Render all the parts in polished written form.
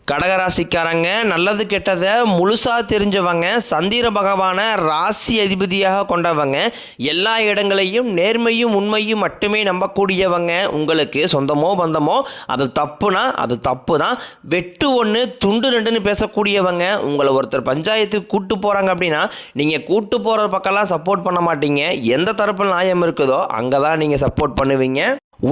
கடகராசிக்காரங்க நல்லது கெட்டதை முழுசாக தெரிஞ்சவங்க, சந்திர பகவானை ராசி அதிபதியாக கொண்டவங்க, எல்லா இடங்களையும் நேர்மையும் உண்மையும் மட்டுமே நம்பக்கூடியவங்க. உங்களுக்கு சொந்தமோ பந்தமோ அது தப்புனா அது தப்பு தான், வெட்டு ஒன்று துண்டு ரெண்டுன்னு பேசக்கூடியவங்க. உங்களை ஒருத்தர் பஞ்சாயத்துக்கு கூட்டு போகிறாங்க அப்படின்னா நீங்கள் கூட்டு போகிற பக்கம்லாம் சப்போர்ட் பண்ண மாட்டீங்க. எந்த தரப்பில் நியாயம் இருக்குதோ அங்கே தான் நீங்கள் சப்போர்ட் பண்ணுவீங்க.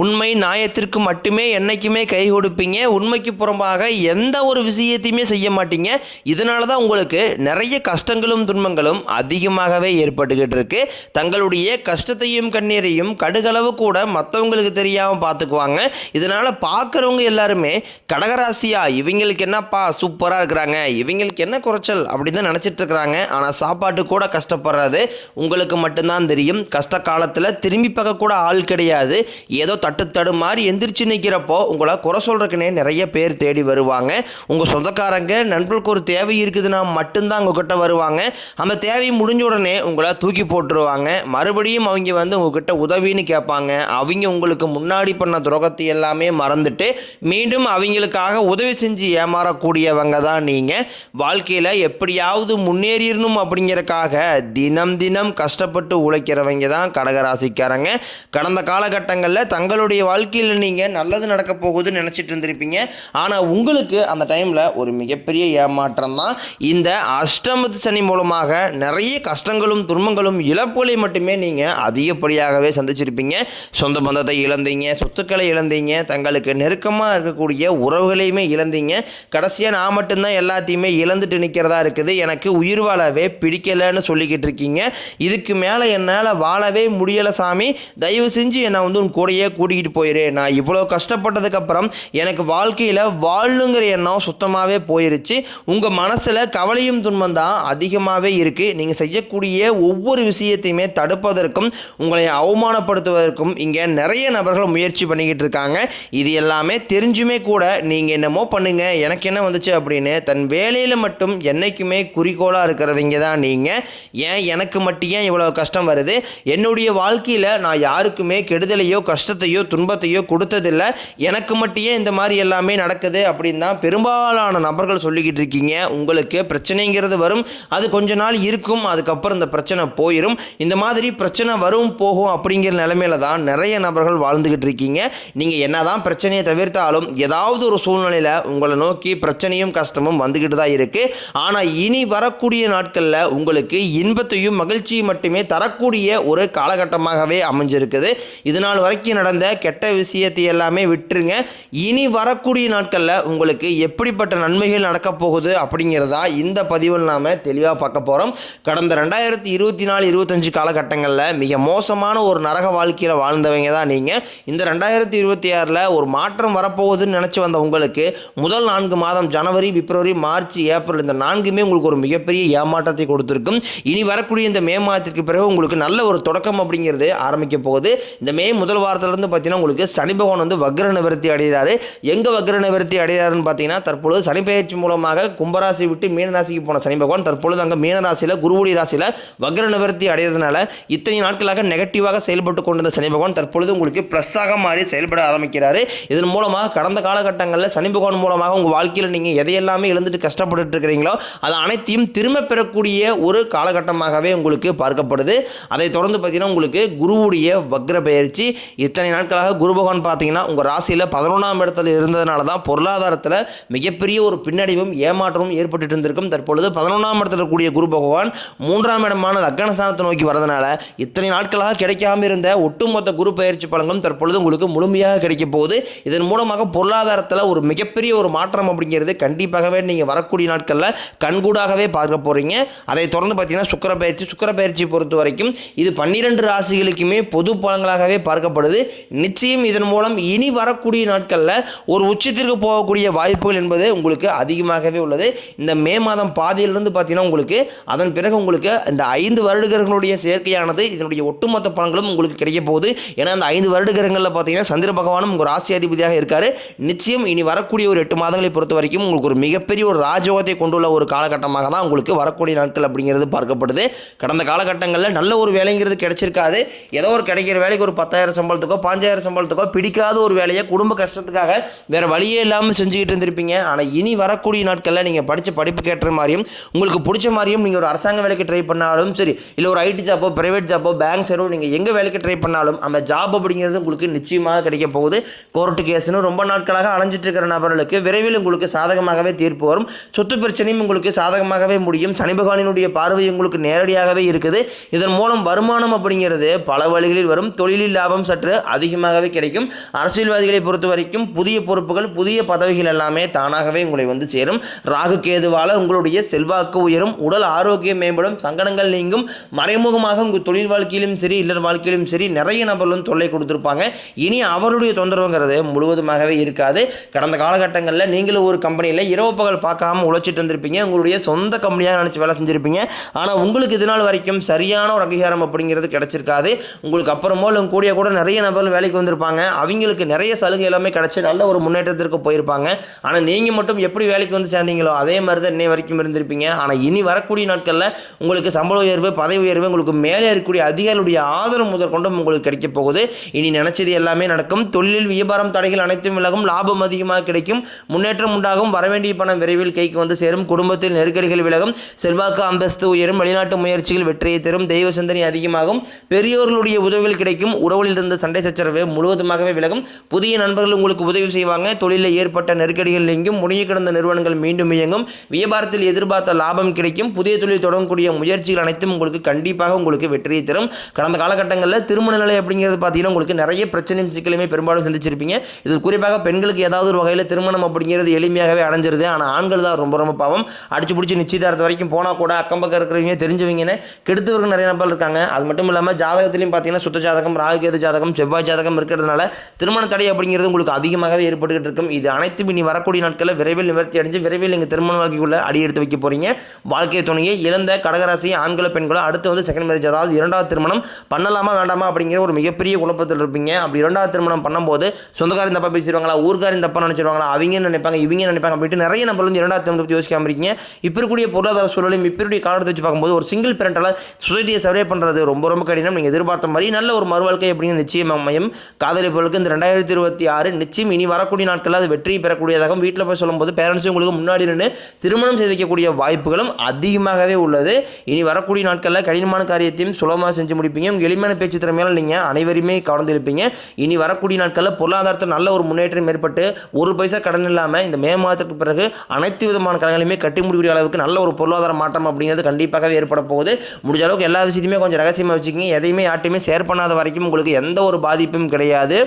உண்மை நியாயத்திற்கு மட்டுமே என்றைக்குமே கை கொடுப்பீங்க. உண்மைக்கு புறம்பாக எந்த ஒரு விஷயத்தையுமே செய்ய மாட்டீங்க. இதனால தான் உங்களுக்கு நிறைய கஷ்டங்களும் துன்பங்களும் அதிகமாகவே ஏற்பட்டுக்கிட்டு இருக்கு. தங்களுடைய கஷ்டத்தையும் கண்ணீரையும் கடுகளவு கூட மற்றவங்களுக்கு தெரியாமல் பார்த்துக்குவாங்க. இதனால் பார்க்குறவங்க எல்லாருமே கடகராசியா இவங்களுக்கு என்னப்பா சூப்பராக இருக்கிறாங்க, இவங்களுக்கு என்ன குறைச்சல் அப்படின்னு தான் நினச்சிட்டு இருக்கிறாங்க. ஆனால் சாப்பாட்டு கூட கஷ்டப்படுறது உங்களுக்கு மட்டும்தான் தெரியும். கஷ்ட காலத்தில் திரும்பி பார்க்க கூட ஆள் கிடையாது. ஏதோ தட்டு மாதிரி எந்திரிச்சு நிற்கிறப்போ உங்களை குறை சொல்றதுக்குன்னே நிறைய பேர் தேடி வருவாங்க. உங்கள் சொந்தக்காரங்க நண்பர்களுக்கு ஒரு தேவை இருக்குதுன்னா மட்டும்தான் உங்ககிட்ட வருவாங்க. அந்த தேவை முடிஞ்ச உடனே உங்களை தூக்கி போட்டுருவாங்க. மறுபடியும் அவங்க வந்து உங்ககிட்ட உதவின்னு கேட்பாங்க. அவங்க உங்களுக்கு முன்னாடி பண்ண துரோகத்தை எல்லாமே மறந்துட்டு மீண்டும் அவங்களுக்காக உதவி செஞ்சு ஏமாறக்கூடியவங்க தான் நீங்கள். வாழ்க்கையில் எப்படியாவது முன்னேறிடணும் அப்படிங்கிறக்காக தினம் தினம் கஷ்டப்பட்டு உழைக்கிறவங்க தான் கடகராசிக்காரங்க. கடந்த காலகட்டங்களில் தங்களுடைய வாழ்க்கையில் நீங்கள் நல்லது நடக்க போகுதுன்னு நினச்சிட்டு இருந்திருப்பீங்க. ஆனால் உங்களுக்கு அந்த டைமில் ஒரு மிகப்பெரிய ஏமாற்றம் தான். இந்த அஷ்டமத்து சனி மூலமாக நிறைய கஷ்டங்களும் துன்பங்களும் இழப்புகளை மட்டுமே நீங்கள் அதிகப்படியாகவே சந்திச்சிருப்பீங்க. சொந்த பந்தத்தை இழந்தீங்க, சொத்துக்களை இழந்தீங்க, தங்களுக்கு நெருக்கமாக இருக்கக்கூடிய உறவுகளையுமே இழந்தீங்க. கடைசியாக நான் மட்டும்தான் எல்லாத்தையுமே இழந்துட்டு நிற்கிறதா இருக்குது, எனக்கு உயிர் வாழவே பிடிக்கலைன்னு சொல்லிக்கிட்டு இருக்கீங்க. இதுக்கு மேலே என்னால் வாழவே முடியலை சாமி, தயவு செஞ்சு என்னை வந்து உன் கூடையே கூட்டிகிட்டு போயிரு. நான் இவ்வளோ கஷ்டப்பட்டதுக்கப்புறம் எனக்கு வாழ்க்கையில் வாழணுங்கிற எண்ணம் சுத்தமாகவே போயிருச்சு. உங்கள் மனசில் கவலையும் துன்பம் தான் அதிகமாகவே இருக்குது. நீங்கள் செய்யக்கூடிய ஒவ்வொரு விஷயத்தையுமே தடுப்பதற்கும் உங்களை அவமானப்படுத்துவதற்கும் இங்கே நிறைய நபர்கள் முயற்சி பண்ணிக்கிட்டு இருக்காங்க. இது எல்லாமே தெரிஞ்சுமே கூட நீங்கள் என்னமோ பண்ணுங்க, எனக்கு என்ன வந்துச்சு அப்படின்னு தன் வேலையில் மட்டும் என்றைக்குமே குறிக்கோளாக இருக்கிறவங்க தான் நீங்கள். ஏன் எனக்கு மட்டும் ஏன் இவ்வளோ கஷ்டம் வருது, என்னுடைய வாழ்க்கையில் நான் யாருக்குமே கெடுதலையோ கஷ்டத்தையோ துன்பத்தையோ கொடுத்ததில்லை, எனக்கு மட்டும் இந்த மாதிரி எல்லாமே நடக்குது அப்படின்னு தான் பெரும்பாலான நபர்கள் சொல்லிக்கிட்டு இருக்கீங்க. உங்களுக்கு பிரச்சனைங்கிறது வரும், அது கொஞ்ச நாள் இருக்கும், அதுக்கப்புறம் இந்த பிரச்சனை போயிடும். இந்த மாதிரி பிரச்சனை வரும் போகும் அப்படிங்கிற நிலைமையில தான் நிறைய நபர்கள் வாழ்ந்துக்கிட்டு இருக்கீங்க. நீங்கள் என்னதான் பிரச்சனையை தவிர்த்தாலும் ஏதாவது ஒரு சூழ்நிலையில் உங்களை நோக்கி பிரச்சனையும் கஷ்டமும் வந்துக்கிட்டு தான் இருக்குது. ஆனால் இனி வரக்கூடிய நாட்களில் உங்களுக்கு இன்பத்தையும் மகிழ்ச்சியும் மட்டுமே தரக்கூடிய ஒரு காலகட்டமாகவே அமைஞ்சிருக்குது. இதனால் வரைக்கும் நடந்த கெட்ட விஷயத்தை எல்லாமே விட்டுருங்க. இனி வரக்கூடிய நாட்களில் உங்களுக்கு எப்படிப்பட்ட நன்மைகள் நடக்க போகுது அப்படிங்கிறதா இந்த பதிவில் நாம் தெளிவாக பார்க்க போகிறோம். கடந்த 2024-25 காலகட்டங்களில் மிக மோசமான ஒரு நரக வாழ்க்கையில் வாழ்ந்தவங்க தான் நீங்கள். இந்த 2026 ஒரு மாற்றம் வரப்போகுதுன்னு நினச்சி வந்த உங்களுக்கு முதல் 4 மாதம் ஜனவரி, பிப்ரவரி, மார்ச், ஏப்ரல் இந்த 4மே உங்களுக்கு ஒரு மிகப்பெரிய ஏமாற்றத்தை கொடுத்துருக்கும். இனி வரக்கூடிய இந்த மே மாதத்திற்கு பிறகு உங்களுக்கு நல்ல ஒரு தொடக்கம் அப்படிங்கிறது ஆரம்பிக்க போகுது. இந்த மே முதல் வாரத்திலிருந்து பார்த்தீங்கன்னா உங்களுக்கு சனி பகவான் வந்து வக்ர நிவர்த்தி அடைகிறாரு. எங்கே வக்ர நிவர்த்தி அடைகிறாருன்னு பார்த்தீங்கன்னா தற்பொழுது சனி பெயர்ச்சி மூலமாக கும்பராசி விட்டு மீனராசிக்கு போன சனி பகவான் தற்பொழுது அங்கே மீனராசியில் குருவுடைய ராசியில் வக்ர நிவர்த்தி அடைகிறதுனால இத்தனை நாட்களாக நெகட்டிவாக செயல்பட்டு கொண்டிருந்த சனி பகவான் தற்பொழுது உங்களுக்கு ப்ளஸ்ஸாக மாறி செயல்பட ஆரம்பிக்கிறாரு. இதன் மூலமாக கடந்த காலகட்டங்களில் சனி பகவான் மூலமாக உங்கள் வாழ்க்கையில் நீங்கள் எதையெல்லாமே இழந்துட்டு கஷ்டப்பட்டு இருக்கிறீங்களோ அது அனைத்தையும் திரும்ப பெறக்கூடிய ஒரு காலகட்டமாகவே உங்களுக்கு பார்க்கப்படுது. அதை தொடர்ந்து பார்த்தீங்கன்னா உங்களுக்கு குருவுடைய வக்ர பெயர்ச்சி இத்தனை நாட்களாக குரு பகவான் பார்த்தீங்கன்னா உங்கள் ராசியில் 11ஆம் இடத்துல இருந்ததுனால தான் பொருளாதாரத்தில் மிகப்பெரிய ஒரு பின்னடைவும் ஏமாற்றமும் ஏற்பட்டு இருந்திருக்கும். தற்பொழுது 11ஆம் இடத்துல கூடிய குரு பகவான் 3ஆம் இடமான லக்னஸ்தானத்தை நோக்கி வரதுனால இத்தனை நாட்களாக கிடைக்காம இருந்த ஒட்டுமொத்த குரு பயிற்சி பலன்களும் தற்பொழுது உங்களுக்கு முழுமையாக கிடைக்க போகுது. இதன் மூலமாக பொருளாதாரத்தில் ஒரு மிகப்பெரிய ஒரு மாற்றம் அப்படிங்கிறது கண்டிப்பாகவே நீங்கள் வரக்கூடிய நாட்களில் கண்கூடாகவே பார்க்க போகிறீங்க. அதை தொடர்ந்து பார்த்தீங்கன்னா சுக்கிர பயிற்சி பொறுத்த வரைக்கும் இது 12 ராசிகளுக்குமே பொது பலன்களாகவே பார்க்கப்படுது. நிச்சயம் இதன் மூலம் இனி வரக்கூடிய நாட்களில் ஒரு உச்சத்திற்கு போகக்கூடிய வாய்ப்புகள் என்பது உங்களுக்கு அதிகமாகவே உள்ளது. இந்த மே மாதம் பாதியிலிருந்து பார்த்தீங்கன்னா உங்களுக்கு அதன் பிறகு உங்களுக்கு இந்த 5 வருடங்களுடைய சேர்க்கையானது இதனுடைய ஒட்டுமொத்த பலன்களும் உங்களுக்கு கிடைக்க போகுது. ஏன்னா அந்த 5 வருடங்களில் பார்த்தீங்கன்னா சந்திர பகவானும் உங்கள் ராசி அதிபதியாக இருக்காரு. நிச்சயம் இனி வரக்கூடிய ஒரு 8 மாதங்களை பொறுத்த வரைக்கும் உங்களுக்கு ஒரு மிகப்பெரிய ஒரு ராஜயோகத்தை கொண்டுள்ள ஒரு காலகட்டமாக தான் உங்களுக்கு வரக்கூடிய நாட்கள் அப்படிங்கிறது பார்க்கப்படுது. கடந்த காலகட்டங்களில் நல்ல ஒரு வேலைங்கிறது கிடைச்சிருக்காது. ஏதோ ஒரு கிடைக்கிற வேலைக்கு ஒரு 10,000 சம்பளத்துக்கோ 5000 சம்பளத்துக்கோ பிடிக்காத ஒரு வேலையை குடும்ப கஷ்டத்துக்காக வேறு வழியே இல்லாமல் செஞ்சுக்கிட்டு இருந்திருப்பீங்க. ஆனால் இனி வரக்கூடிய நாட்களில் நீங்கள் படித்த படிப்புக்கு ஏற்ற மாதிரியும் உங்களுக்கு பிடிச்ச மாதிரியும் நீங்கள் ஒரு அரசாங்க வேலைக்கு ட்ரை பண்ணாலும் சரி, இல்லை ஒரு ஐடி ஜாப்போ பிரைவேட் ஜாப்போ பேங்க் சைடோ நீங்கள் எங்கே வேலைக்கு ட்ரை பண்ணாலும் அந்த ஜாப் அப்படிங்கிறது உங்களுக்கு நிச்சயமாக கிடைக்க போகுது. கோர்ட்டு கேஸ்னு ரொம்ப நாட்களாக அலைஞ்சிட்டு இருக்கிற நபர்களுக்கு விரைவில் உங்களுக்கு சாதகமாகவே தீர்ப்பு வரும். சொத்து பிரச்சனையும் உங்களுக்கு சாதகமாகவே முடியும். சனி பகவானினுடைய பார்வை உங்களுக்கு நேரடியாகவே இருக்குது. இதன் மூலம் வருமானம் அப்படிங்கிறது பல வழிகளில் வரும். தொழிலில் லாபம் சற்று அதிகமாகவே கிடைக்கும். அரசியல்வாதிகளை பொறுத்த வரைக்கும் புதிய பொறுப்புகள் புதிய பதவிகள் எல்லாமே தானாகவே உங்களை வந்து சேரும். ராகு கேதுவால உங்களுடைய செல்வாக்கு உயரும், உடல் ஆரோக்கியம் மேம்படும், சங்கடங்கள் நீங்கும். மறைமுகமாக உங்கள் தொழில் வாழ்க்கையிலும் சரி இல்லற வாழ்க்கையிலும் சரி நிறைய நபர்களும் தொல்லை கொடுத்துருப்பாங்க. இனி அவருடைய தொந்தரவுங்கிறது முழுவதுமாகவே இருக்காது. கடந்த காலகட்டங்களில் நீங்களும் ஒரு கம்பெனியில் இரவு பகல் பார்க்காம உழைச்சிட்டு இருந்திருப்பீங்க. உங்களுடைய சொந்த கம்பெனியாக நினச்சி வேலை செஞ்சுருப்பீங்க. ஆனால் உங்களுக்கு இதனால் வரைக்கும் சரியான ஒரு அங்கீகாரம் அப்படிங்கிறது கிடைச்சிருக்காது. உங்களுக்கு அப்புறமோ கூடிய கூட நிறைய நபர்கள் வேலைக்கு வந்திருப்பாங்க. அவங்களுக்கு நிறைய சலுகை எல்லாமே கிடைச்சி நல்ல ஒரு முன்னேற்றத்திற்கு போயிருப்பாங்க. ஆனால் நீங்கள் மட்டும் எப்படி வேலைக்கு வந்து சேர்ந்தீங்களோ அதே மாதிரி தான் இன்னை வரைக்கும் இருந்திருப்பீங்க. ஆனால் இனி வரக்கூடிய நாட்களில் உங்களுக்கு சம்பள உயர்வு பதவி உயர்வு உங்களுக்கு மேலே இருக்கக்கூடிய அதிகாரிகளுடைய ஆதரவு முதற்கொண்டும் உங்களுக்கு கிடைக்க போகுது. இனி நினைச்சது எல்லாமே நடக்கும். தொழிலில் வியாபாரம் தடைகள் அனைத்தும் விலகும். லாபம் அதிகமாக கிடைக்கும். முன்னேற்றம் உண்டாகும். வரவேண்டிய பணம் விரைவில் கைக்கு வந்து சேரும். குடும்பத்தில் நெருக்கடிகள் விலகும். செல்வாக்கு அந்தஸ்து உயரும். வெளிநாட்டு முயற்சிகள் வெற்றியை தரும். தெய்வ சிந்தனை அதிகமாகும். பெரியோர்களுடைய உதவிகள் கிடைக்கும். உறவுகளில் இருந்த சண்டை சச்சரவு முழுவதுமாகவே விலகும். புதிய நண்பர்கள் உங்களுக்கு உதவி செய்வாங்க. தொழிலில் ஏற்பட்ட நெருக்கடிகள் நீங்கும். முடிய கிடந்த நிறுவனங்கள் மீண்டும் இயங்கும். வியாபாரத்தில் எதிர்பார்த்த லாபம் கிடைக்கும். புதிய தொழில் தொடங்கக்கூடிய முயற்சிகள் அனைத்தும் உங்களுக்கு கண்டிப்பாக உங்களுக்கு வெற்றியை தரும். கடந்த காலகட்டங்களில் திருமண நிலை அப்படிங்கிறது பார்த்தீங்கன்னா உங்களுக்கு நிறைய பிரச்சனையும் சிக்கலுமே பெரும்பாலும் சந்திச்சிருப்பீங்க. இது குறிப்பாக பெண்களுக்கு ஏதாவது ஒரு வகையில் திருமணம் அப்படிங்கிறது எளிமையாகவே அடைஞ்சிருது. ஆனால் ஆண்கள் தான் ரொம்ப ரொம்ப பாவம். அடிச்சு பிடிச்சி நிச்சயதார்த்தம் வரைக்கும் போனால் கூட அக்கம் பக்கம் இருக்கிறவங்க தெரிஞ்சவங்கன்னு கெடுத்தவர்கள் நிறைய நபர்கள் இருக்காங்க. அது மட்டும் இல்லாமல் ஜாதகத்திலையும் பார்த்தீங்கன்னா சுத்த ஜாதகம் ராகுகேது ஜாதகம் செவ்வாய் ஜாதகம் இருக்கிறதுனால திருமண தடை அப்படிங்கிறது உங்களுக்கு அதிகமாகவே ஏற்பட்டுக்கிட்டு இருக்கும். இது அனைத்தும் இனி வரக்கூடிய நாட்களில் விரைவில் நிவர்த்தி அடைஞ்சு விரைவில் நீங்கள் திருமண வாழ்க்கைக்குள்ள அடி எடுத்து வைக்க போறீங்க. வாழ்க்கை துணையை இழந்த கடகராசி ஆண்களோ பெண்களோ அடுத்து வந்து செகண்ட் மேரேஜ் அதாவது இரண்டாவது திருமணம் பண்ணலாமா வேண்டாமா அப்படிங்கிற ஒரு மிகப்பெரிய குழப்பத்தில் இருப்பீங்க. அப்படி இரண்டாவது திருமணம் பண்ணும்போது சொந்தக்காரின் தப்பா பேசிடுவாங்களா, ஊர்காரின் தப்பா நினைச்சிருவாங்களா, அவங்க நினைப்பாங்க இவங்க நினைப்பாங்க அப்படின்ட்டு நிறைய நபர் வந்து இரண்டாவது திருமணத்தை பற்றி யோசிக்காம இருக்கீங்க. இப்போ இருக்கக்கூடிய பொருளாதார சூழலையும் இப்போ இருக்கக்கூடிய காலத்தை வச்சு பார்க்கும்போது ஒரு சிங்கிள் பேரண்டால் சொசைட்டியை சர்வே பண்ணுறது ரொம்ப ரொம்ப கடினம். நீங்கள் எதிர்பார்த்த மாதிரி நல்ல ஒரு மறுவாழ்க்கை அப்படிங்கிற நிச்சயம் அமையும். காதலிப்பவர்களுக்கு இந்த 2026 நிச்சயம் இனி வரக்கூடிய நாட்களில் அது வெற்றி பெறக்கூடியதாகவும் வீட்டில் போய் சொல்லும்போது பேரண்ட்ஸும் உங்களுக்கு முன்னாடி நின்று திருமணம் செய்து வைக்கக்கூடிய வாய்ப்புகளும் அதிகமாகவே உள்ளது. இனி வரக்கூடிய நாட்களில் கடினமான காரியத்தையும் சுலபமாக செஞ்சு முடிப்பீங்க. உங்கள் எளிமையான பேச்சு திறமையால் நீங்கள் அனைவருமே கவர்ந்து இருப்பீங்க. இனி வரக்கூடிய நாட்களில் பொருளாதாரத்தில் நல்ல ஒரு முன்னேற்றம் ஏற்பட்டு ஒரு பைசா கடன் இல்லாமல் இந்த மே மாதத்துக்கு பிறகு அனைத்து விதமான கடன்களையுமே கட்டி முடிக்கூடிய அளவுக்கு நல்ல ஒரு பொருளாதார மாற்றம் அப்படிங்கிறது கண்டிப்பாகவே ஏற்பட போகுது. முடிஞ்ச அளவுக்கு எல்லா விஷயத்தையுமே கொஞ்சம் ரகசியமாக வச்சுக்கிங்க. எதையுமே யார்ட்டையுமே ஷேர் பண்ணாத வரைக்கும் உங்களுக்கு எந்த ஒரு பாதிப்பும் கிடையாது.